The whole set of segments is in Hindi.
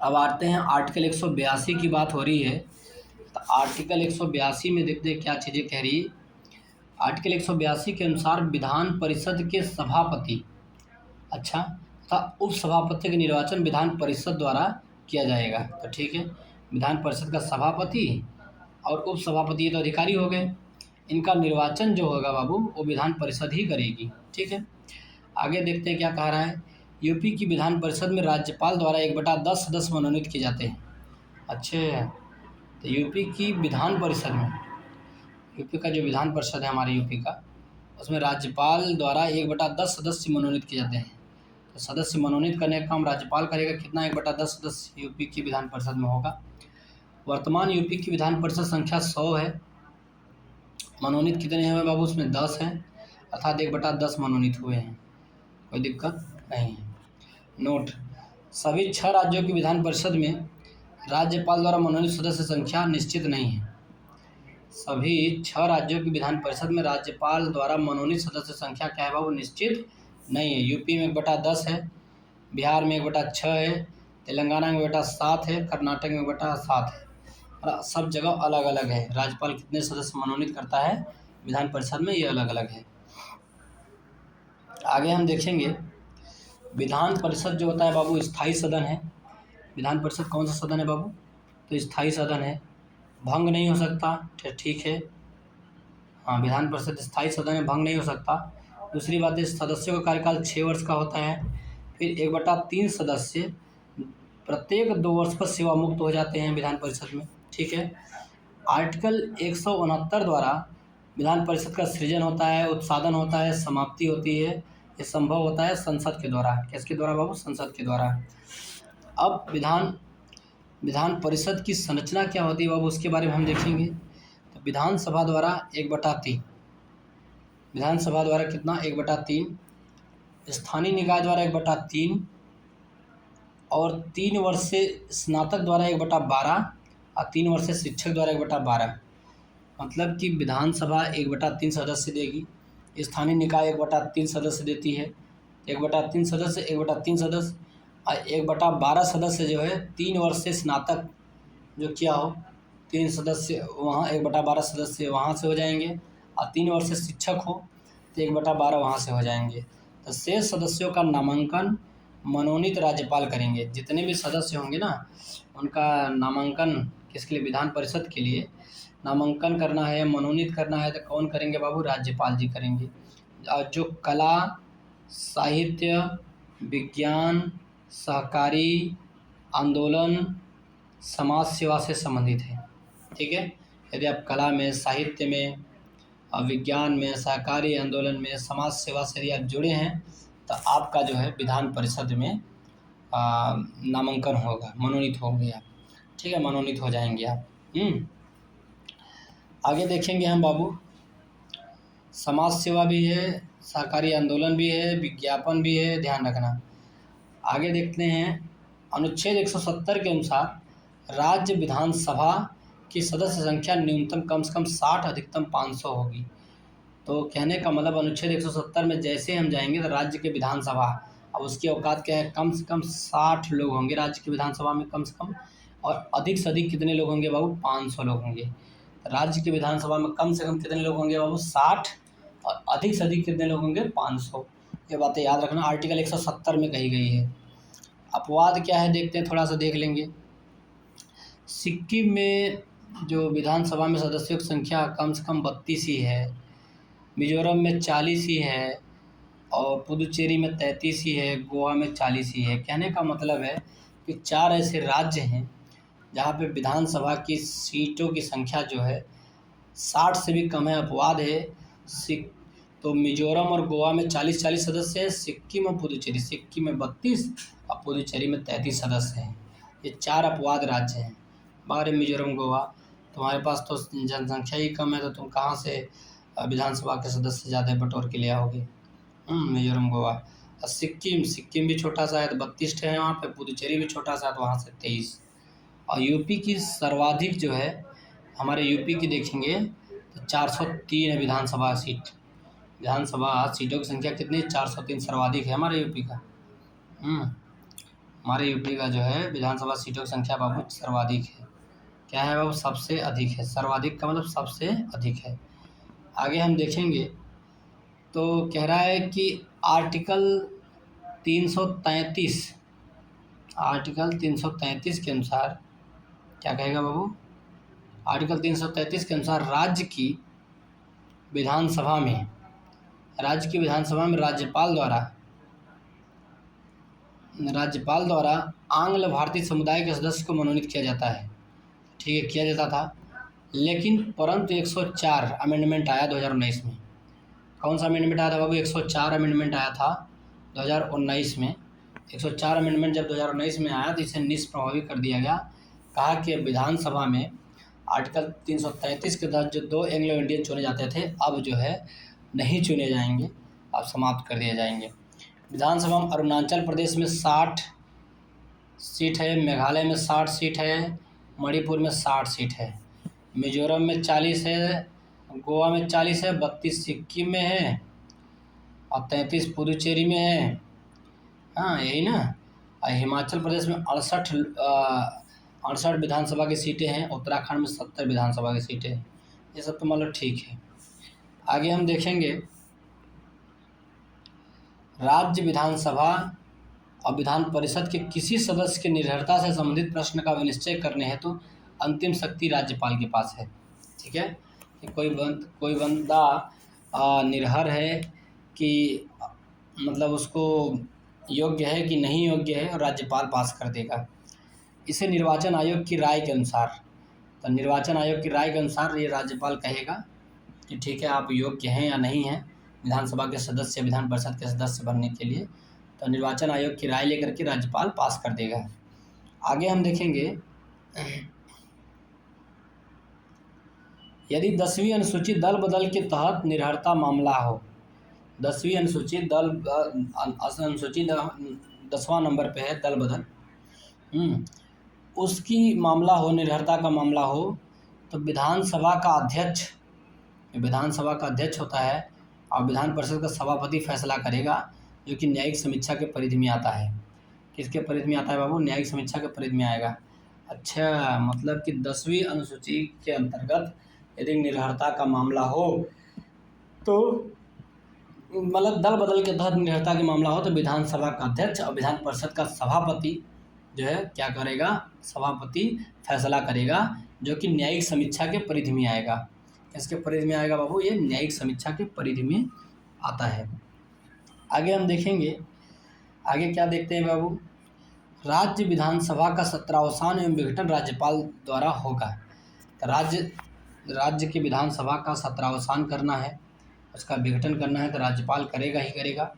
अब आते हैं आर्टिकल 182 की बात हो रही है। तो आर्टिकल 182 में देखते हैं क्या चीज़ें कह रही है। आर्टिकल 182 के अनुसार विधान परिषद के सभापति अच्छा तथा उपसभापति का निर्वाचन विधान परिषद द्वारा किया जाएगा। तो ठीक है, विधान परिषद का सभापति और उपसभापति ये तो अधिकारी हो गए, इनका निर्वाचन जो होगा बाबू वो विधान परिषद ही करेगी। ठीक है, आगे देखते हैं क्या कह रहा है। यूपी की विधान परिषद में राज्यपाल द्वारा 1/10 सदस्य मनोनीत किए जाते हैं। अच्छे, तो यूपी की विधान परिषद में, यूपी का जो विधान परिषद है हमारे यूपी का, उसमें राज्यपाल द्वारा 1/10 सदस्य मनोनीत किए जाते हैं। तो सदस्य मनोनीत करने का काम राज्यपाल करेगा। कितना 1/10 सदस्य यूपी की विधान परिषद में होगा। वर्तमान यूपी की विधान परिषद संख्या 100 है। मनोनीत कितने हैं बाबू, उसमें 10 हैं, अर्थात 1/10 मनोनीत हुए हैं, कोई दिक्कत नहीं है। नोट, सभी 6 राज्यों की विधान परिषद में राज्यपाल द्वारा मनोनीत सदस्य संख्या निश्चित नहीं है। सभी 6 राज्यों की विधान परिषद में राज्यपाल द्वारा मनोनीत सदस्य संख्या क्या है बाबू, निश्चित नहीं है। यूपी में 1/10 है, बिहार में 1/6 है, तेलंगाना में 1/7 है, कर्नाटक में 1/7 है, और सब जगह अलग अलग है। राज्यपाल कितने सदस्य मनोनीत करता है विधान परिषद में, ये अलग अलग है। आगे हम देखेंगे विधान परिषद जो होता है बाबू स्थायी सदन है। विधान परिषद कौन सा सदन है बाबू, तो स्थायी सदन है, भंग नहीं हो सकता। ठीक है, हाँ, विधान परिषद स्थायी सदन है, भंग नहीं हो सकता। दूसरी बात है सदस्यों का कार्यकाल 6 वर्ष का होता है। फिर 1/3 सदस्य प्रत्येक 2 वर्ष पर सेवा मुक्त हो जाते हैं विधान परिषद में। ठीक है, आर्टिकल 169 द्वारा विधान परिषद का सृजन होता है, उत्साधन होता है, समाप्ति होती है। ये संभव होता है संसद के द्वारा। किसके द्वारा बाबू, संसद के द्वारा। अब विधान परिषद की संरचना क्या होती है बाबू, उसके बारे में हम देखेंगे। तो विधानसभा द्वारा 1/3, विधानसभा द्वारा कितना 1/3, स्थानीय निकाय द्वारा 1/3, और 3 वर्ष से स्नातक द्वारा 1/12, और 3 वर्ष से शिक्षक द्वारा 1/12। मतलब कि विधानसभा 1/3 सदस्य देगी, स्थानीय निकाय 1/3 सदस्य देती है। 1/3 सदस्य, 1/3 सदस्य, और 1/12 सदस्य जो है 3 वर्ष से स्नातक जो किया हो, 3 सदस्य वहाँ 1/12 सदस्य वहाँ से हो जाएंगे, और 3 वर्ष से शिक्षक हो तो 1/12 वहाँ से हो जाएंगे। तो शेष सदस्यों का नामांकन मनोनीत राज्यपाल करेंगे। जितने भी सदस्य होंगे ना, उनका नामांकन किसके लिए, विधान परिषद के लिए नामांकन करना है, मनोनीत करना है, तो कौन करेंगे बाबू, राज्यपाल जी करेंगे। और जो कला, साहित्य, विज्ञान, सहकारी आंदोलन, समाज सेवा से संबंधित है। ठीक है, यदि आप कला में, साहित्य में, विज्ञान में, सहकारी आंदोलन में, समाज सेवा से यदि आप जुड़े हैं तो आपका जो है विधान परिषद में नामांकन होगा, मनोनीत होंगे आप। ठीक है, मनोनीत हो जाएंगे आप। आगे देखेंगे हम बाबू, समाज सेवा भी है, सहकारी आंदोलन भी है, विज्ञापन भी है, ध्यान रखना। आगे देखते हैं, अनुच्छेद 170 के अनुसार राज्य विधानसभा की सदस्य संख्या न्यूनतम कम से कम 60, अधिकतम 500 होगी। तो कहने का मतलब अनुच्छेद 170 में जैसे हम जाएंगे तो राज्य के विधानसभा, अब उसकी औकात क्या है, कम से कम 60 लोग होंगे राज्य की विधानसभा में कम से कम, और अधिक से अधिक कितने लोग होंगे बाबू, 500 लोग होंगे। राज्य की विधानसभा में कम से कम कितने लोग होंगे बाबू, 60, और अधिक से अधिक कितने लोग होंगे, 500। ये बातें याद रखना, आर्टिकल 170 में कही गई है। अपवाद क्या है देखते हैं, थोड़ा सा देख लेंगे। सिक्किम में जो विधानसभा में सदस्यों की संख्या कम से कम 32 ही है, मिजोरम में 40 ही है, और पुदुचेरी में 33 ही है, गोवा में 40 ही है। कहने का मतलब है कि 4 ऐसे राज्य हैं जहाँ पे विधानसभा की सीटों की संख्या जो है 60 से भी कम है। अपवाद है तो मिजोरम और गोवा में 40-40 सदस्य हैं, सिक्किम और पुदुचेरी, सिक्किम में 32 और पुदुचेरी में 33 सदस्य हैं। ये 4 अपवाद राज्य हैं। बाहर मिजोरम, गोवा, तुम्हारे पास तो जनसंख्या ही कम है, तो तुम कहाँ से विधानसभा के सदस्य ज़्यादा बटोर के ले आओगे। मिजोरम, गोवा। और सिक्किम भी छोटा सा है तो 32 है वहाँ पे, पुदुचेरी भी छोटा सा है तो वहाँ से 23। और यूपी की सर्वाधिक जो है, हमारे यूपी की देखेंगे तो 403 है विधानसभा सीट। विधानसभा सीटों की संख्या कितनी, 403 सर्वाधिक है हमारे यूपी का। हमारे यूपी का जो है विधानसभा सीटों की संख्या बाबू सर्वाधिक है। क्या है बाबू? सबसे अधिक है। सर्वाधिक का मतलब सबसे अधिक है। आगे हम देखेंगे तो कह रहा है कि आर्टिकल 333 के अनुसार क्या कहेगा बाबू? आर्टिकल 333 के अनुसार राज्य की विधानसभा में राज्यपाल द्वारा आंग्ल भारतीय समुदाय के सदस्य को मनोनीत किया जाता है। ठीक है, किया जाता था, लेकिन परंतु 104 अमेंडमेंट आया 2019 में। कौन सा अमेंडमेंट आया था बाबू? 104 अमेंडमेंट आया था 2019 में। 104 अमेंडमेंट जब 2019 में आया तो इसे निष्प्रभावी कर दिया गया। कहा कि विधानसभा में आर्टिकल 333 के तहत जो 2 एंग्लो इंडियन चुने जाते थे अब जो है नहीं चुने जाएंगे, अब समाप्त कर दिए जाएंगे। विधानसभा में अरुणाचल प्रदेश में 60 सीट है, मेघालय में 60 सीट है, मणिपुर में 60 सीट है, मिजोरम में 40 है, गोवा में 40 है, 32 सिक्किम में है और 33 पुदुचेरी में है। हाँ, यही ना। और हिमाचल प्रदेश में 68 विधानसभा की सीटें हैं, उत्तराखंड में 70 विधानसभा की सीटें हैं। ये सब तो मतलब ठीक है। आगे हम देखेंगे राज्य विधानसभा और विधान परिषद के किसी सदस्य के निर्भरता से संबंधित प्रश्न का विनिश्चय करने हेतु अंतिम शक्ति राज्यपाल के पास है। ठीक है, कि कोई बंदा निर्भर है कि मतलब उसको योग्य है कि नहीं योग्य है और राज्यपाल पास कर देगा। इसे निर्वाचन आयोग की राय के अनुसार, तो निर्वाचन आयोग की राय के अनुसार ये राज्यपाल कहेगा कि ठीक है आप योग्य हैं या नहीं हैं विधानसभा के सदस्य, विधान परिषद के सदस्य बनने के लिए। तो निर्वाचन आयोग की राय लेकर के राज्यपाल पास कर देगा। आगे हम देखेंगे यदि 10वीं अनुसूची दल बदल के तहत निर्भरता मामला हो, 10वीं अनुसूची 10वां नंबर पे है दल बदल, उसकी मामला हो, निर्भरता का मामला हो, तो विधानसभा का अध्यक्ष होता है और विधान परिषद का सभापति फैसला करेगा, जो कि न्यायिक समीक्षा के परिधि में आता है। किसके परिधि में आता है बाबू? न्यायिक समीक्षा के परिधि में आएगा। अच्छा, मतलब कि 10वीं अनुसूची के अंतर्गत यदि निर्भरता का मामला हो तो मतलब दल बदल के तहत निर्भरता का मामला हो तो विधानसभा का अध्यक्ष और विधान परिषद का सभापति जो है क्या करेगा? सभापति फैसला करेगा, जो कि न्यायिक समीक्षा के परिधि में आएगा। किसके परिधि में आएगा बाबू? ये न्यायिक समीक्षा के परिधि में आता है। आगे हम देखेंगे, आगे क्या देखते हैं बाबू? राज्य विधानसभा का सत्रावसान एवं विघटन राज्यपाल द्वारा होगा। तो राज्य की विधानसभा का सत्रावसान करना है, उसका विघटन करना है तो राज्यपाल करेगा ही करेगा।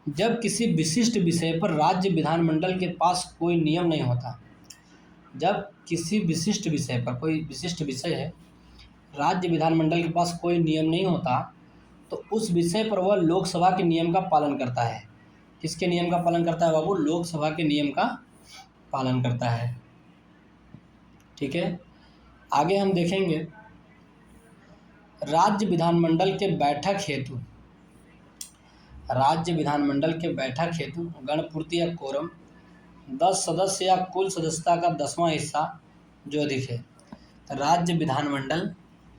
जब किसी विशिष्ट विषय पर राज्य विधानमंडल के पास कोई नियम नहीं होता, जब किसी विशिष्ट विषय पर, कोई विशिष्ट विषय है, राज्य विधानमंडल के पास कोई नियम नहीं होता, तो उस विषय पर वह लोकसभा के नियम का पालन करता है। किसके नियम का पालन करता है बाबू? लोकसभा के नियम का पालन करता है। ठीक है, आगे हम देखेंगे राज्य विधानमंडल के बैठक हेतु गणपूर्ति या कोरम 10 सदस्य या कुल सदस्यता का 10वां हिस्सा जो अधिक है। तो राज्य विधानमंडल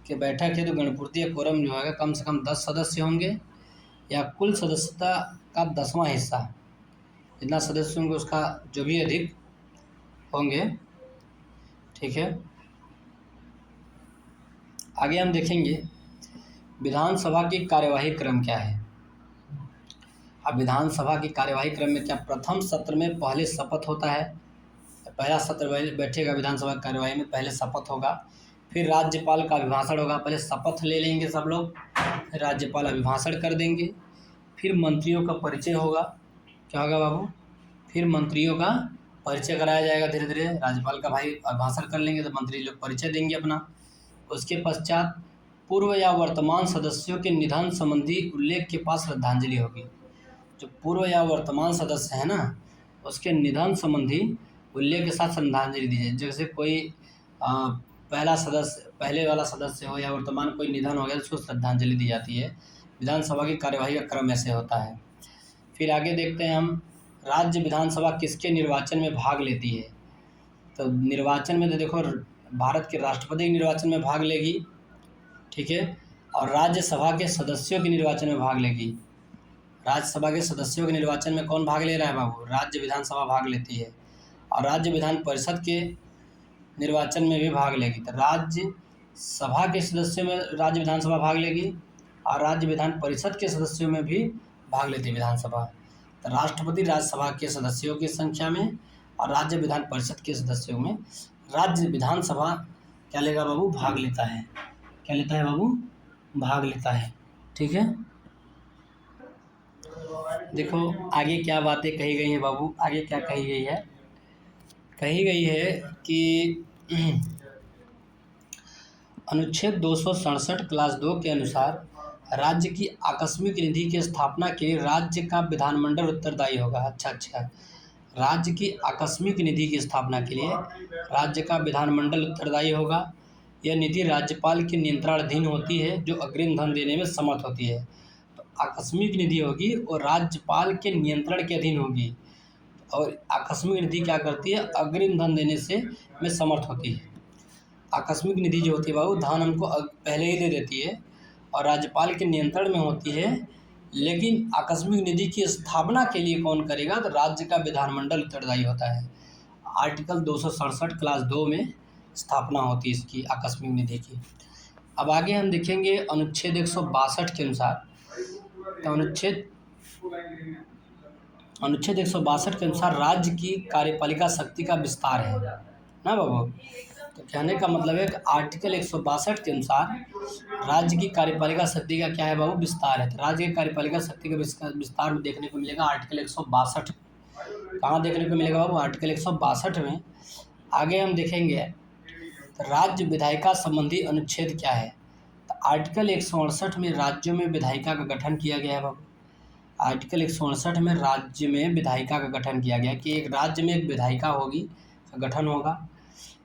के बैठक हेतु गणपूर्ति या कोरम जो है कम से कम 10 सदस्य होंगे या कुल सदस्यता का 10वां हिस्सा, जितना सदस्य होंगे उसका जो भी अधिक होंगे। ठीक है, आगे हम देखेंगे विधानसभा की कार्यवाही क्रम क्या है। अब विधानसभा की कार्यवाही क्रम में क्या? प्रथम सत्र में पहले शपथ होता है, पहला सत्र बैठेगा विधानसभा की कार्यवाही में, पहले शपथ होगा, फिर राज्यपाल का अभिभाषण होगा। पहले शपथ ले लेंगे सब लोग, फिर राज्यपाल अभिभाषण कर देंगे, फिर मंत्रियों का परिचय होगा। क्या होगा बाबू? फिर मंत्रियों का परिचय कराया जाएगा धीरे धीरे। राज्यपाल का भाई अभिभाषण कर लेंगे तो मंत्री लोग परिचय देंगे अपना। उसके पश्चात पूर्व या वर्तमान सदस्यों के निधन संबंधी उल्लेख के पास श्रद्धांजलि होगी। जो पूर्व या वर्तमान सदस्य है ना, उसके निधन संबंधी उल्लेख के साथ श्रद्धांजलि दी जाए। जैसे कोई पहले वाला सदस्य हो या वर्तमान कोई निधन हो गया तो उसको श्रद्धांजलि दी जाती है। विधानसभा की कार्यवाही का क्रम ऐसे होता है। फिर आगे देखते हैं हम राज्य विधानसभा किसके निर्वाचन में भाग लेती है? तो निर्वाचन में तो देखो भारत के राष्ट्रपति के निर्वाचन में भाग लेगी, ठीक है, और राज्यसभा के सदस्यों के निर्वाचन में भाग लेगी। राज्यसभा के सदस्यों के निर्वाचन में कौन भाग ले रहा है बाबू? राज्य विधानसभा भाग लेती है। और राज्य विधान परिषद के निर्वाचन में भी भाग लेगी। तो राज्य सभा के सदस्यों में राज्य विधानसभा भाग लेगी और राज्य विधान परिषद के सदस्यों में भी भाग लेती है विधानसभा। तो राष्ट्रपति राज्यसभा के सदस्यों की संख्या में और राज्य विधान परिषद के सदस्यों में राज्य विधानसभा क्या लेगा बाबू? भाग लेता है। क्या लेता है बाबू? भाग लेता है। ठीक है, देखो आगे क्या बातें कही गई हैं बाबू। आगे क्या कही गई है? कही गई है कि अनुच्छेद 267 क्लास 2 के अनुसार राज्य की आकस्मिक निधि की स्थापना के लिए राज्य का विधानमंडल उत्तरदायी होगा। अच्छा, राज्य की आकस्मिक निधि की स्थापना के लिए राज्य का विधानमंडल उत्तरदायी होगा। यह निधि राज्यपाल के नियंत्रणाधीन होती है, जो अग्रिम धन देने में समर्थ होती है। तो आकस्मिक निधि होगी और राज्यपाल के नियंत्रण के अधीन होगी। और आकस्मिक निधि क्या करती है? अग्रिम धन देने से में समर्थ होती है। आकस्मिक निधि जो होती है बाबू, धन हमको पहले ही दे देती है और राज्यपाल के नियंत्रण में होती है। लेकिन आकस्मिक निधि की स्थापना के लिए कौन करेगा? तो राज्य का विधानमंडल उत्तरदायी होता है। आर्टिकल 267 क्लास 2 में स्थापना होती है इसकी, आकस्मिक निधि की। अब आगे हम देखेंगे अनुच्छेद 162 के अनुसार। तो अनुच्छेद 162 के अनुसार राज्य की कार्यपालिका शक्ति का विस्तार है ना बाबू। तो कहने का मतलब है कि आर्टिकल 162 के अनुसार राज्य की कार्यपालिका शक्ति का क्या है बाबू? विस्तार है। तो राज्य की कार्यपालिका शक्ति का विस्तार देखने को मिलेगा आर्टिकल 162। कहाँ देखने को मिलेगा बाबू? आर्टिकल 162 में। आगे हम देखेंगे तो राज्य विधायिका संबंधी अनुच्छेद क्या है। तो आर्टिकल 168 में राज्यों में विधायिका का गठन किया गया है बाबू। आर्टिकल 168 में राज्य में विधायिका का गठन किया गया कि एक राज्य में एक विधायिका होगी, का गठन होगा।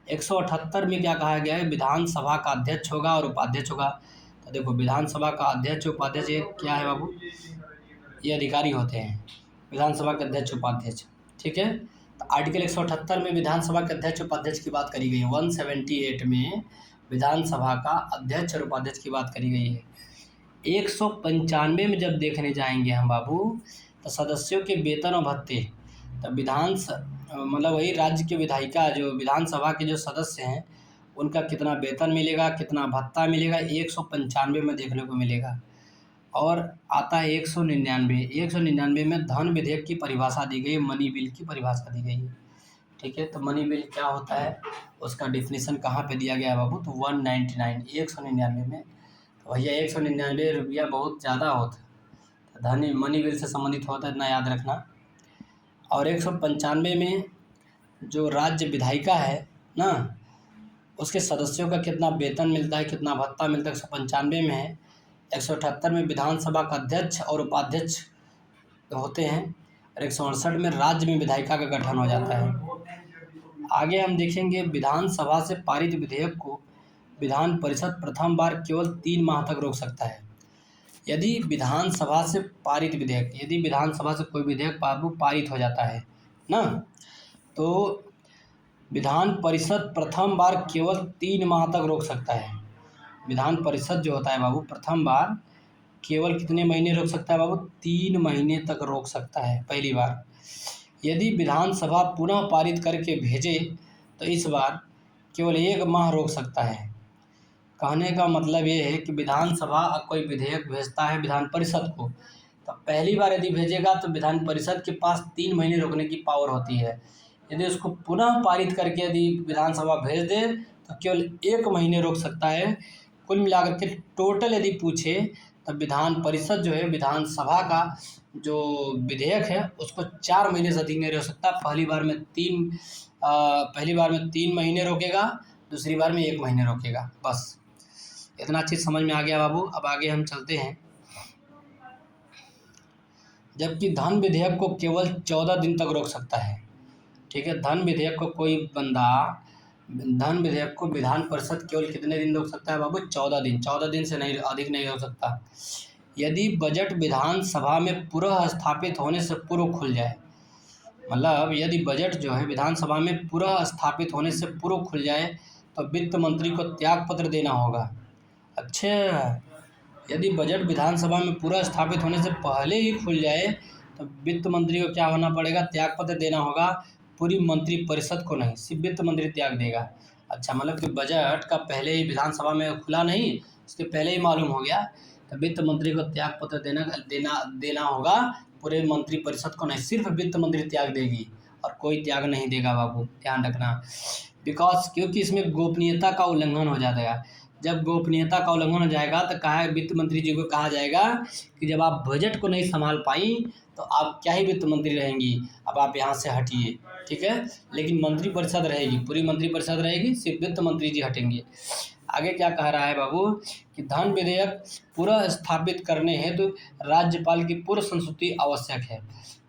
178 में क्या कहा गया है? विधानसभा का अध्यक्ष होगा और उपाध्यक्ष होगा। तो देखो विधानसभा का अध्यक्ष उपाध्यक्ष ये क्या है बाबू? ये अधिकारी होते हैं विधानसभा के अध्यक्ष उपाध्यक्ष। ठीक है, तो आर्टिकल 178 में विधानसभा के अध्यक्ष उपाध्यक्ष की बात करी गई है। 178 में विधानसभा का अध्यक्ष और उपाध्यक्ष की बात करी गई है। 195 में जब देखने जाएंगे हम बाबू, तो सदस्यों के वेतन और भत्ते, तो मतलब वही राज्य के विधायिका जो विधानसभा के जो सदस्य हैं उनका कितना वेतन मिलेगा, कितना भत्ता मिलेगा, 195 में देखने को मिलेगा। और आता है 199 में धन विधेयक की परिभाषा दी गई, मनी बिल की परिभाषा दी गई है। ठीक है, तो मनी बिल क्या होता है उसका डिफिनीसन कहाँ पे दिया गया है बाबू? तो 199 में। तो भैया 199 रुपया बहुत ज़्यादा होता है, तो धन मनी बिल से संबंधित होता है, इतना याद रखना। और 195 में जो राज्य विधायिका है ना, उसके सदस्यों का कितना वेतन मिलता है, कितना भत्ता मिलता है, 195 में है। 178 में विधानसभा का अध्यक्ष और उपाध्यक्ष होते हैं और 168 में राज्य में विधायिका का गठन हो जाता है। आगे हम देखेंगे विधानसभा से पारित विधेयक को विधान परिषद प्रथम बार केवल 3 माह तक रोक सकता है। यदि विधानसभा से पारित विधेयक, यदि विधानसभा से कोई विधेयक बाबू पारित हो जाता है ना, तो विधान परिषद प्रथम बार केवल 3 माह तक रोक सकता है। विधान परिषद जो होता है बाबू प्रथम बार केवल कितने महीने रोक सकता है बाबू? 3 महीने तक रोक सकता है पहली बार। यदि विधानसभा पुनः पारित करके भेजे तो इस बार केवल 1 माह रोक सकता है। कहने का मतलब ये है कि विधानसभा कोई विधेयक भेजता है विधान परिषद को, तो पहली बार यदि भेजेगा तो विधान परिषद के पास 3 महीने रोकने की पावर होती है। यदि उसको पुनः पारित करके यदि विधानसभा भेज दे तो केवल 1 महीने रोक सकता है। कुल मिलाकर के टोटल यदि पूछे तो विधान परिषद जो है विधानसभा का जो विधेयक है उसको 4 महीने से अधिक नहीं रोक सकता। पहली बार में 3 महीने रोकेगा, दूसरी बार में 1 महीने रोकेगा। बस इतना चीज़ समझ में आ गया बाबू। अब आगे हम चलते हैं। जबकि धन विधेयक को केवल 14 दिन तक रोक सकता है। ठीक है, धन विधेयक को कोई बंदा धन विधेयक को विधान परिषद केवल कितने दिन रोक सकता है बाबू? 14 दिन। 14 दिन से नहीं अधिक नहीं रोक सकता। यदि बजट विधानसभा में पुनः स्थापित होने से पूर्व खुल जाए, मतलब यदि बजट जो है विधानसभा में पूरा स्थापित होने से पूर्व खुल जाए तो वित्त मंत्री को त्याग पत्र देना होगा। अच्छा, यदि बजट विधानसभा में पूरा स्थापित होने से पहले ही खुल जाए तो वित्त मंत्री को क्या होना पड़ेगा, त्याग पत्र देना होगा, पूरी मंत्रिपरिषद को नहीं, सिर्फ वित्त मंत्री त्याग देगा। अच्छा, मतलब कि बजट का पहले ही विधानसभा में खुला नहीं, उसके पहले ही मालूम हो गया तो वित्त मंत्री को त्याग पत्र देना होगा, पूरे मंत्रिपरिषद को नहीं, सिर्फ वित्त मंत्री त्याग देगी और कोई त्याग नहीं देगा बाबू, ध्यान रखना। क्योंकि इसमें गोपनीयता का उल्लंघन हो जाता है। जब गोपनीयता का उल्लंघन हो जाएगा तो कहा वित्त मंत्री जी को कहा जाएगा कि जब आप बजट को नहीं संभाल पाई तो आप क्या ही वित्त मंत्री रहेंगी, अब आप यहाँ से हटिए, ठीक है। लेकिन मंत्रिपरिषद रहेगी, पूरी मंत्रिपरिषद रहेगी, सिर्फ वित्त मंत्री जी हटेंगे। आगे क्या कह रहा है बाबू कि धन विधेयक पूरा स्थापित करने हेतु राज्यपाल की पूर्व संस्तुति आवश्यक है।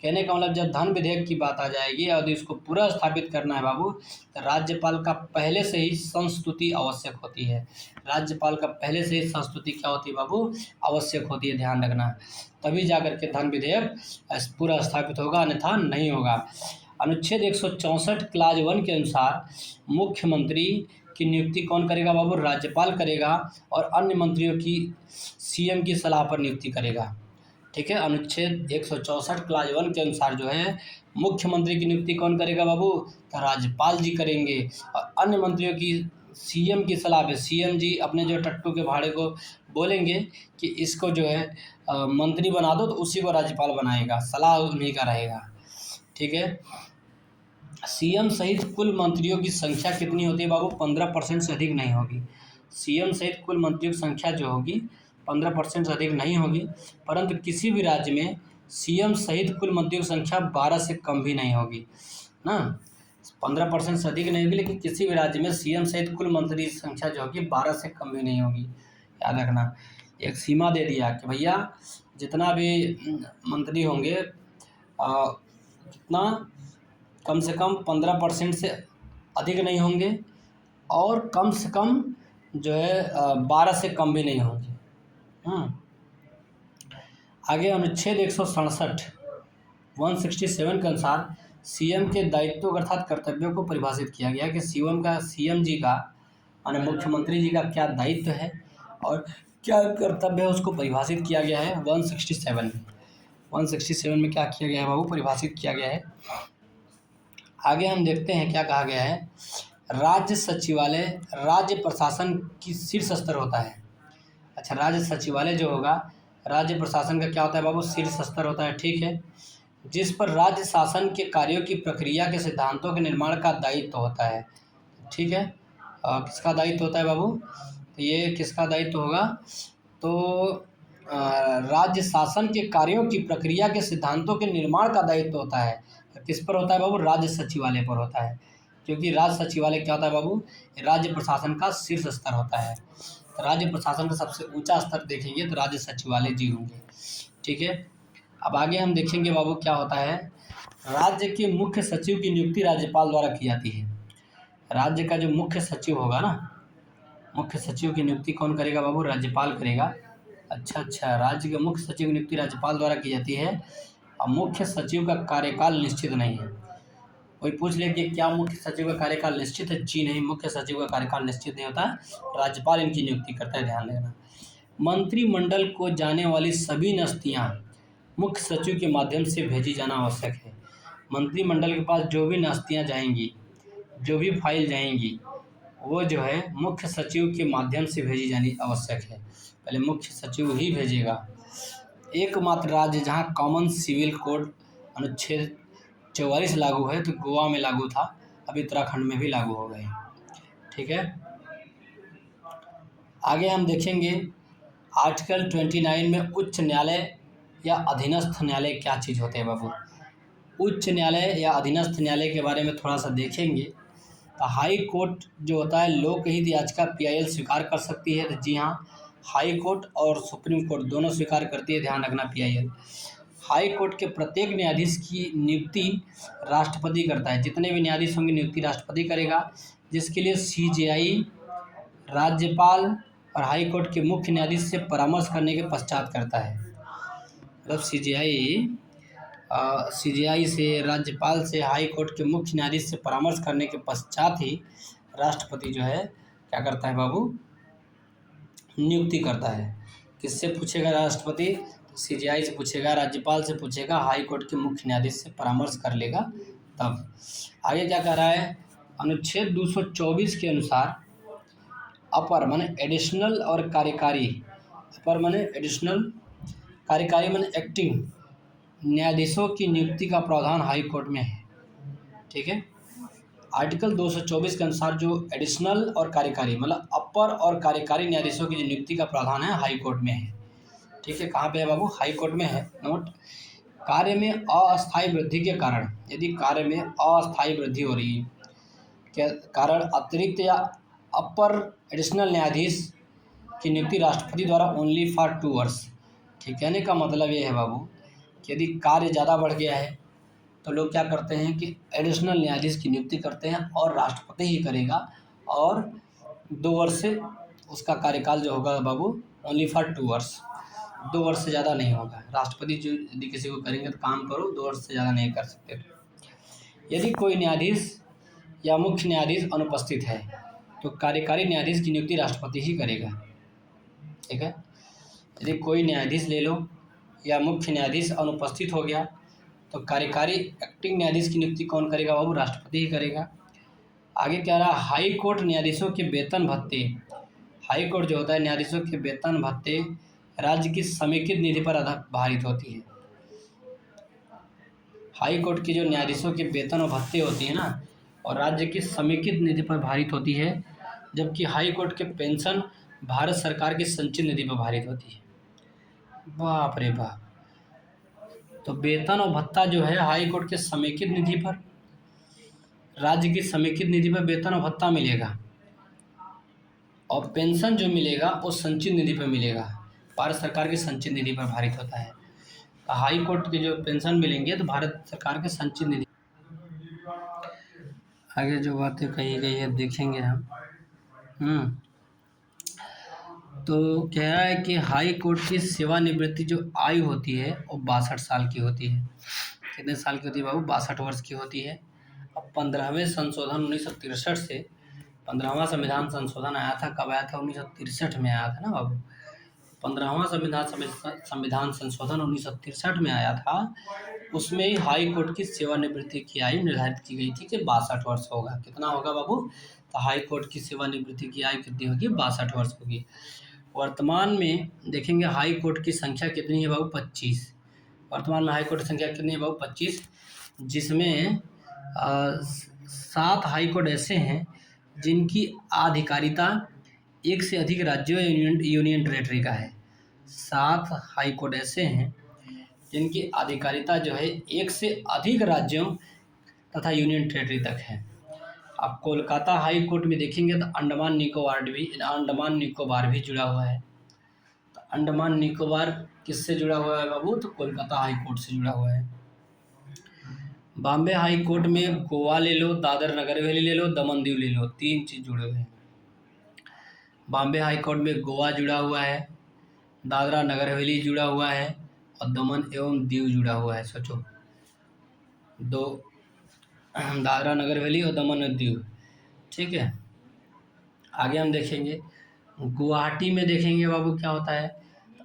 कहने का मतलब जब धन विधेयक की बात आ जाएगी और इसको पूरा स्थापित करना है बाबू तो राज्यपाल का पहले से ही संस्तुति आवश्यक होती है। राज्यपाल का पहले से ही संस्तुति क्या होती है बाबू, आवश्यक होती है, ध्यान रखना। तभी जाकर के धन विधेयक पूरा स्थापित होगा, अन्यथा नहीं होगा। अनुच्छेद 164 क्लाज 1 के अनुसार मुख्यमंत्री की नियुक्ति कौन करेगा बाबू, राज्यपाल करेगा और अन्य मंत्रियों की सीएम की सलाह पर नियुक्ति करेगा, ठीक है। अनुच्छेद 164 क्लाज 1 के अनुसार जो है मुख्यमंत्री की नियुक्ति कौन करेगा बाबू, तो राज्यपाल जी करेंगे और अन्य मंत्रियों की सीएम की सलाह पे सीएम जी अपने जो टट्टू के भाड़े को बोलेंगे कि इसको जो है मंत्री बना दो तो उसी को राज्यपाल बनाएगा, सलाह उन्हीं का रहेगा, ठीक है। सीएम सहित कुल मंत्रियों की संख्या कितनी होती है बाबू, 15% से अधिक नहीं होगी। सीएम सहित कुल मंत्रियों की संख्या जो होगी 15% से अधिक नहीं होगी, परंतु किसी भी राज्य में सीएम सहित कुल मंत्रियों की संख्या 12 से कम भी नहीं होगी ना। 15% से अधिक नहीं होगी, लेकिन किसी भी राज्य में सीएम सहित कुल मंत्री की संख्या जो होगी 12 से कम भी नहीं होगी, याद रखना। एक सीमा दे दिया कि भैया जितना भी मंत्री होंगे कितना, कम से कम 15% से अधिक नहीं होंगे और कम से कम जो है 12 से कम भी नहीं होंगे। आगे अनुच्छेद 167 के अनुसार सीएम के दायित्व अर्थात कर्तव्यों को परिभाषित किया गया कि सीएम जी का माने मुख्यमंत्री जी का क्या दायित्व है और क्या कर्तव्य है, उसको परिभाषित किया गया है 167 में क्या किया गया है बाबू, परिभाषित किया गया है। आगे हम देखते हैं क्या कहा गया है। राज्य सचिवालय राज्य प्रशासन की शीर्ष स्तर होता है। अच्छा, राज्य सचिवालय जो होगा राज्य प्रशासन का क्या होता है बाबू, शीर्ष स्तर होता है, ठीक है। जिस पर राज्य शासन के कार्यों की प्रक्रिया के सिद्धांतों के निर्माण का दायित्व होता है, ठीक है। किसका दायित्व होता है बाबू, तो ये किसका दायित्व होगा, तो राज्य शासन के कार्यों की प्रक्रिया के सिद्धांतों के निर्माण का दायित्व होता है। किस पर होता है बाबू, राज्य सचिवालय पर होता है, क्योंकि राज्य सचिवालय क्या होता है बाबू, राज्य प्रशासन का शीर्ष स्तर होता है। तो राज्य प्रशासन का सबसे ऊंचा स्तर देखेंगे तो राज्य सचिवालय जी होंगे, ठीक है। अब आगे हम देखेंगे बाबू क्या होता है। राज्य के मुख्य सचिव की नियुक्ति राज्यपाल द्वारा की जाती है। राज्य का जो मुख्य सचिव होगा ना, मुख्य सचिव की नियुक्ति कौन करेगा बाबू, राज्यपाल करेगा। अच्छा, राज्य के मुख्य सचिव की नियुक्ति राज्यपाल द्वारा की जाती है और मुख्य सचिव का कार्यकाल निश्चित नहीं है। कोई पूछ ले कि क्या मुख्य सचिव का कार्यकाल निश्चित है, जी नहीं, मुख्य सचिव का कार्यकाल निश्चित नहीं होता, राज्यपाल इनकी नियुक्ति करता है, ध्यान देना। मंत्रिमंडल को जाने वाली सभी नस्तियाँ मुख्य सचिव के माध्यम से भेजी जाना आवश्यक है। मंत्रिमंडल के पास जो भी नस्तियाँ जाएंगी, जो भी फाइल जाएंगी, वो जो है मुख्य सचिव के माध्यम से भेजी जानी आवश्यक है, पहले मुख्य सचिव ही भेजेगा। एकमात्र राज्य जहाँ कॉमन सिविल कोड अनुच्छेद 44 लागू है तो गोवा में लागू था, अभी उत्तराखंड में भी लागू हो गए, ठीक है। आगे हम देखेंगे आर्टिकल 29 में उच्च न्यायालय या अधीनस्थ न्यायालय क्या चीज़ होते हैं बाबू। उच्च न्यायालय या अधीनस्थ न्यायालय के बारे में थोड़ा सा देखेंगे। तो हाई कोर्ट जो होता है लोकहित याचिका PIL स्वीकार कर सकती है, तो जी हाँ, हाई कोर्ट और सुप्रीम कोर्ट दोनों स्वीकार करती है, ध्यान रखना PIL। हाई कोर्ट के प्रत्येक न्यायाधीश की नियुक्ति राष्ट्रपति करता है, जितने भी न्यायाधीश होंगे नियुक्ति राष्ट्रपति करेगा, जिसके लिए CJI राज्यपाल और हाई कोर्ट के मुख्य न्यायाधीश से परामर्श करने के पश्चात करता है। मतलब CJI सीजीआई से, राज्यपाल से, हाई कोर्ट के मुख्य न्यायाधीश से परामर्श करने के पश्चात ही राष्ट्रपति जो है क्या करता है बाबू, नियुक्ति करता है। किससे पूछेगा राष्ट्रपति? सीजीआई से पूछेगा, राज्यपाल से पूछेगा, हाई कोर्ट के मुख्य न्यायाधीश से परामर्श कर लेगा तब। आगे क्या कह रहा है? अनुच्छेद 224 के अनुसार अपर माने एडिशनल और कार्यकारी, अपर माने एडिशनल, कार्यकारी माने एक्टिंग न्यायाधीशों की नियुक्ति का प्रावधान हाई कोर्ट में है। ठीक है, आर्टिकल 224 के अनुसार जो एडिशनल और कार्यकारी मतलब अपर और कार्यकारी न्यायाधीशों की जो नियुक्ति का प्रावधान है हाई कोर्ट में है। ठीक है, कहाँ पे है बाबू? हाई कोर्ट में है। नोट, कार्य में अस्थायी वृद्धि के कारण, यदि कार्य में अस्थायी वृद्धि हो रही है के कारण अतिरिक्त या अपर एडिशनल न्यायाधीश की नियुक्ति राष्ट्रपति द्वारा ओनली फॉर 2 वर्ष। ठीक, कहने का मतलब ये है बाबू कि यदि कार्य ज़्यादा बढ़ गया है तो लोग क्या करते हैं कि एडिशनल न्यायाधीश की नियुक्ति करते हैं और राष्ट्रपति ही करेगा, और 2 वर्ष से उसका कार्यकाल जो होगा बाबू ओनली फॉर 2 वर्ष, 2 वर्ष से ज़्यादा नहीं होगा। राष्ट्रपति जो यदि किसी को करेंगे तो काम करो, 2 वर्ष से ज़्यादा नहीं कर सकते। यदि कोई न्यायाधीश या मुख्य न्यायाधीश अनुपस्थित है तो कार्यकारी न्यायाधीश की नियुक्ति राष्ट्रपति ही करेगा। ठीक है, यदि कोई न्यायाधीश ले लो या मुख्य न्यायाधीश अनुपस्थित हो गया तो कार्यकारी एक्टिंग न्यायाधीश की नियुक्ति कौन करेगा बाबू? राष्ट्रपति ही करेगा। आगे क्या रहा? हाई कोर्ट न्यायाधीशों के वेतन भत्ते, हाई कोर्ट जो होता है न्यायाधीशों के वेतन भत्ते राज्य की समेकित निधि पर आधारित होती है। हाई कोर्ट के जो न्यायाधीशों के वेतन और भत्ते होती है ना, और राज्य की समेकित निधि पर भारित होती है, जबकि हाई कोर्ट के पेंशन भारत सरकार की संचित निधि पर भारित होती है। बाप रे बाप, तो वेतन और भत्ता जो है हाई कोर्ट के समेकित निधि पर, राज्य की समेकित निधि पर वेतन और भत्ता मिलेगा, और पेंशन जो मिलेगा वो संचित निधि पर मिलेगा, भारत सरकार की संचित निधि पर भारित होता है। तो हाई कोर्ट के जो पेंशन मिलेंगे तो भारत सरकार के संचित निधि। आगे जो बातें कही गई है देखेंगे हम। तो कह रहा है कि हाई कोर्ट की सेवानिवृत्ति जो आयु होती है वो 62 साल की होती है। कितने साल की होती है बाबू? 62 वर्ष की होती है। अब 15वें संशोधन 1963 से, 15वां संविधान संशोधन आया था, कब आया था? 1963 में आया था ना बाबू। 15वां संविधान संशोधन 1963 में आया था, उसमें ही हाई कोर्ट की सेवानिवृत्ति की आयु निर्धारित की गई थी कि 62 वर्ष होगा। कितना होगा बाबू? तो हाई कोर्ट की सेवानिवृत्ति की आयु कितनी होगी? 62 वर्ष होगी। वर्तमान में देखेंगे हाई कोर्ट की संख्या कितनी है बाबू? 25। वर्तमान में हाई कोर्ट की संख्या कितनी है बाबू? 25, जिसमें 7 हाई कोर्ट ऐसे हैं जिनकी आधिकारिता एक से अधिक राज्यों या यूनियन टेरेटरी का है। 7 हाई कोर्ट ऐसे हैं जिनकी आधिकारिता जो है एक से अधिक राज्यों तथा यूनियन टेरेटरी तक है। अब कोलकाता हाई कोर्ट में देखेंगे तो अंडमान निकोबार भी जुड़ा हुआ है। तो अंडमान निकोबार किससे जुड़ा हुआ है बाबू? तो कोलकाता हाई कोर्ट से जुड़ा हुआ है। बॉम्बे हाई कोर्ट में गोवा ले लो, दादर नगर हवेली ले लो, दमन दीव ले लो, 3 चीज़ जुड़े हुए हैं। बॉम्बे हाई कोर्ट में गोवा जुड़ा हुआ है, दादरा नगर हवेली जुड़ा हुआ है और दमन एवं दीव जुड़ा हुआ है। सोचो, 2 दादरा नगर हवेली और दमन और दीव। ठीक है, आगे हम देखेंगे गुवाहाटी में देखेंगे बाबू क्या होता है।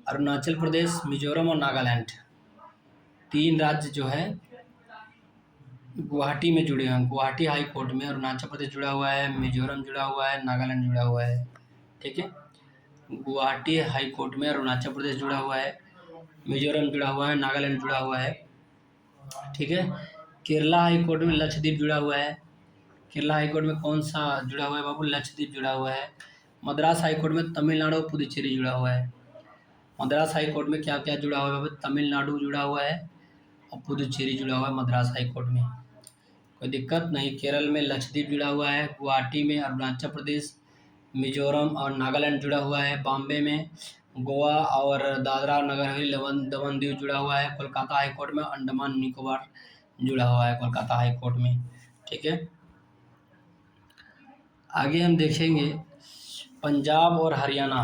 अरुणाचल प्रदेश, मिजोरम और नागालैंड, 3 राज्य जो है गुवाहाटी में जुड़े हुए हैं। गुवाहाटी हाई कोर्ट में अरुणाचल प्रदेश जुड़ा हुआ है, मिजोरम जुड़ा हुआ है, नागालैंड जुड़ा हुआ है। ठीक है, गुवाहाटी हाई कोर्ट में अरुणाचल प्रदेश जुड़ा हुआ है, मिजोरम जुड़ा हुआ है, नागालैंड जुड़ा हुआ है। ठीक है, केरला हाई कोर्ट में लक्षद्वीप जुड़ा हुआ है। केरला हाई कोर्ट में कौन सा जुड़ा हुआ है बाबू? लक्षद्वीप जुड़ा हुआ है। मद्रास हाई कोर्ट में तमिलनाडु और पुदुचेरी जुड़ा हुआ है। मद्रास हाई कोर्ट में क्या क्या जुड़ा हुआ है बाबू? तमिलनाडु जुड़ा हुआ है और पुदुचेरी जुड़ा हुआ है मद्रास हाई कोर्ट में। कोई दिक्कत नहीं। केरल में लक्षद्वीप जुड़ा हुआ है, गुवाहाटी में अरुणाचल प्रदेश, मिजोरम और नागालैंड जुड़ा हुआ है, बॉम्बे में गोवा और दादरा नगर हवेली दमन दीव जुड़ा हुआ है, कोलकाता हाई कोर्ट में अंडमान निकोबार जुड़ा हुआ है कोलकाता हाई कोर्ट में। ठीक है, आगे हम देखेंगे पंजाब और हरियाणा।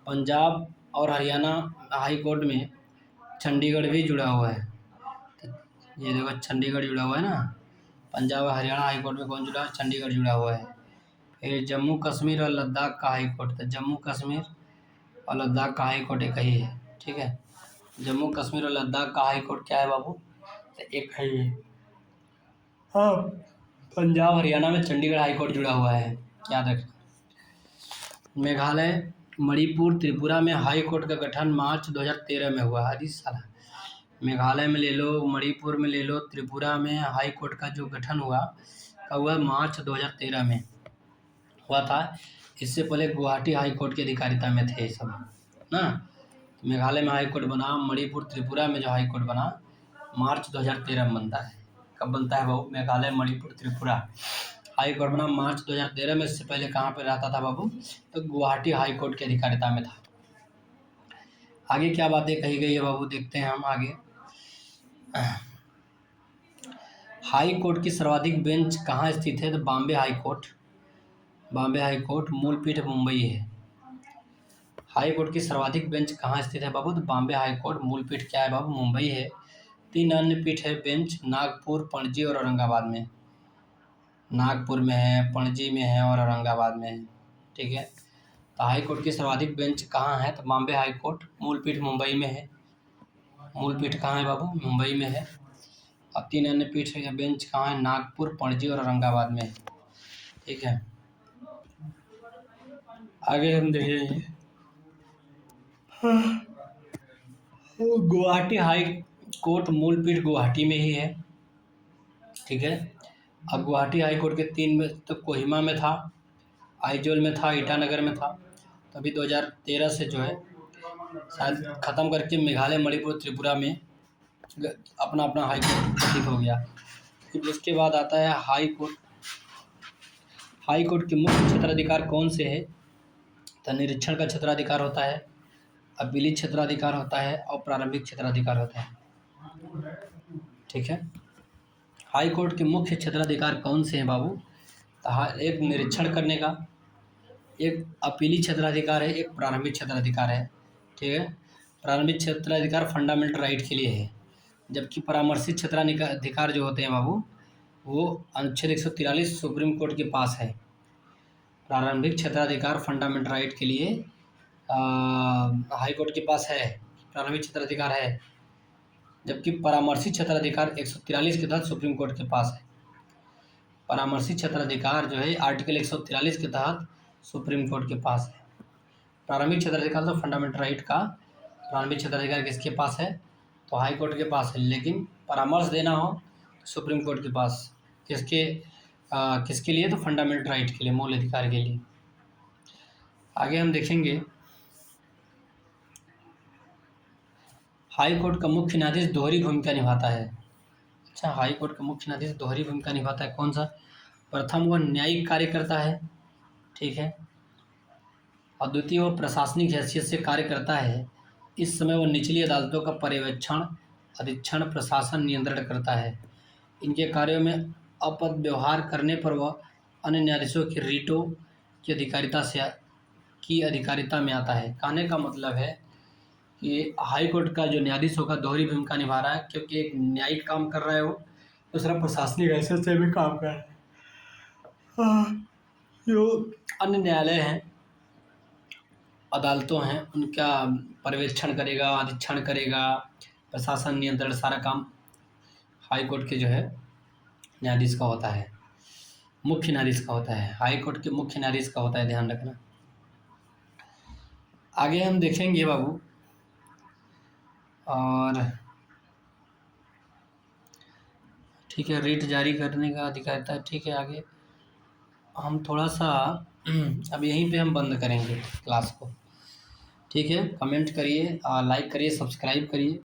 पंजाब और हरियाणा हाई कोर्ट में चंडीगढ़ भी जुड़ा हुआ है। तो ये देखो चंडीगढ़ जुड़ा हुआ है ना, पंजाब और हरियाणा हाई कोर्ट में कौन जुड़ा है? चंडीगढ़ जुड़ा हुआ है। फिर जम्मू कश्मीर और लद्दाख का हाई कोर्ट, तो जम्मू कश्मीर और लद्दाख का हाई कोर्ट एक ही है, ठीक है। जम्मू कश्मीर और लद्दाख का हाई कोर्ट क्या है बाबू? तो एक है ये। हाँ, पंजाब हरियाणा में चंडीगढ़ हाई कोर्ट जुड़ा हुआ है, याद रखना। मेघालय, मणिपुर, त्रिपुरा में हाई कोर्ट का गठन मार्च 2013 में हुआ। अरे साला, मेघालय में ले लो, मणिपुर में ले लो, त्रिपुरा में हाई कोर्ट का जो गठन हुआ कब हुआ? मार्च 2013 में हुआ था। इससे पहले गुवाहाटी हाई कोर्ट की अधिकारिता में थे सब ना। मेघालय में हाई कोर्ट बना, मणिपुर त्रिपुरा में जो हाई कोर्ट बना मार्च 2013 में बनता है। कब बनता है बाबू? मेघालय, मणिपुर, त्रिपुरा हाई कोर्ट बना मार्च 2013 में। इससे पहले कहाँ पे रहता था बाबू? तो गुवाहाटी हाई कोर्ट की अधिकारिता में था। आगे क्या बातें कही गई है बाबू, देखते हैं हम आगे। हाई कोर्ट की सर्वाधिक बेंच कहाँ स्थित है? तो Bombay high court. Bombay high court मूल पीठ मुंबई है। हाई कोर्ट की सर्वाधिक बेंच कहाँ स्थित है बाबू? तो बॉम्बे हाई कोर्ट मूल पीठ क्या है बाबू? मुंबई है। 3 अन्य पीठ है बेंच, नागपुर, पणजी और औरंगाबाद में। नागपुर में है, पणजी में है और औरंगाबाद में है, ठीक है। तो हाई कोर्ट की सर्वाधिक बेंच कहाँ है? तो बॉम्बे हाई कोर्ट मूल पीठ मुंबई में है। मूल पीठ कहाँ है बाबू? मुंबई में है। और 3 अन्य पीठ या बेंच कहाँ है? नागपुर, पणजी और औरंगाबाद में है, ठीक है। आगे हम देखेंगे गुवाहाटी हाई कोर्ट मूल पीठ गुवाहाटी में ही है, ठीक है। अब गुवाहाटी हाई कोर्ट के 3 में तो कोहिमा में था, आइजोल में था, ईटानगर में था। तो अभी 2013 से जो है शायद ख़त्म करके मेघालय, मणिपुर, त्रिपुरा में अपना अपना हाई कोर्ट गठित हो गया। फिर उसके बाद आता है हाई कोर्ट। हाई कोर्ट के मुख्य क्षेत्राधिकार कौन से है? तो निरीक्षण का क्षेत्राधिकार होता है, अपीलीय क्षेत्राधिकार होता है और प्रारंभिक क्षेत्राधिकार होता है, ठीक है। हाई कोर्ट के मुख्य क्षेत्राधिकार कौन से हैं बाबू? तो एक निरीक्षण करने का, एक अपीलीय क्षेत्राधिकार है, एक प्रारंभिक क्षेत्राधिकार है, ठीक है। प्रारंभिक क्षेत्राधिकार फंडामेंटल राइट के लिए है, जबकि परामर्शी क्षेत्राधिकार जो होते हैं बाबू वो अनुच्छेद 143 सुप्रीम कोर्ट के पास है। प्रारंभिक क्षेत्राधिकार फंडामेंटल राइट के लिए हाई कोर्ट के पास है, प्रारंभिक क्षेत्राधिकार है, जबकि परामर्शी क्षेत्राधिकार 143 के तहत सुप्रीम कोर्ट के पास है। परामर्शी क्षेत्राधिकार जो है आर्टिकल 143 के तहत सुप्रीम कोर्ट के पास है। प्रारंभिक क्षेत्राधिकार तो फंडामेंटल राइट का प्रारंभिक क्षेत्राधिकार किसके पास है? तो हाई कोर्ट के पास है। लेकिन परामर्श देना हो तो सुप्रीम कोर्ट के पास। किसके लिए? तो फंडामेंटल राइट के लिए, मूल अधिकार के लिए। आगे हम देखेंगे हाई कोर्ट का मुख्य न्यायाधीश दोहरी भूमिका निभाता है। अच्छा, हाई कोर्ट का मुख्य न्यायाधीश दोहरी भूमिका निभाता है, कौन सा? प्रथम वह न्यायिक कार्य करता है, ठीक है। और द्वितीय वह प्रशासनिक हैसियत से कार्य करता है। इस समय वह निचली अदालतों का पर्यवेक्षण, अधीक्षण, प्रशासन, नियंत्रण करता है। इनके कार्यों में अपद व्यवहार करने पर वह अन्य न्यायाधीशों की रीटों की अधिकारिता में आता है। कहने का मतलब है कि हाई कोर्ट का जो न्यायाधीश होगा दोहरी भूमिका निभा रहा है, क्योंकि एक न्यायिक काम कर रहा है वो, दूसरा प्रशासनिक हैसियत से भी काम कर रहा है। जो अन्य न्यायालय हैं, अदालतों हैं, उनका पर्यवेक्षण करेगा, अधीक्षण करेगा, प्रशासन, नियंत्रण, सारा काम हाई कोर्ट के जो है न्यायाधीश का होता है, मुख्य न्यायाधीश का होता है। हाई कोर्ट के मुख्य न्यायाधीश का होता है, ध्यान रखना। आगे हम देखेंगे बाबू, और ठीक है, रीट जारी करने का अधिकारिता, ठीक है। आगे हम थोड़ा सा अब यहीं पे हम बंद करेंगे क्लास को, ठीक है। कमेंट करिए, लाइक करिए, सब्सक्राइब करिए।